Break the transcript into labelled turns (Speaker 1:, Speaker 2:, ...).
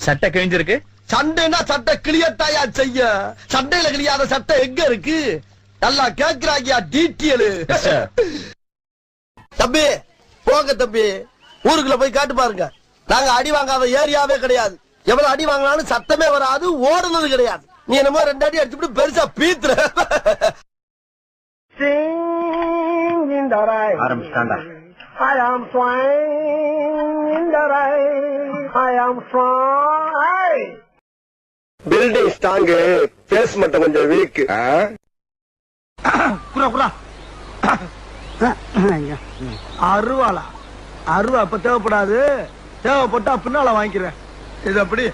Speaker 1: சட்டை கிழிஞ்சிருக்கு.
Speaker 2: சண்டைனா சட்டை கிளியத்தாயா செய்ய? சண்டையில கிளியாத சட்டை எங்க இருக்கு? நல்லா கேக்குறாங்கயா டீட்டியல். தம்பி போங்க தம்பி, ஊருக்குள்ள போய் காட்டு பாருங்க. நாங்க அடி வாங்காத ஏரியாவே கிடையாது. எவ்வளவு அடி வாங்கினாலும் சத்தமே வராது, ஓடுனது கிடையாது. நீ என்னமோ 2 அடி அடிச்சுட்டு பெருசா பீத்துற.
Speaker 1: ஆரம்பிச்சாண்டா.
Speaker 3: I am flying in the rain. I am flying.
Speaker 2: Building strong, base மட்டும் கொஞ்சம் வீக்.
Speaker 3: அருவாளா? அருவா அப்ப தேவைப்படாது, தேவைப்பட்டா பின்னால வாங்கிக்கிறேன். இது அப்படி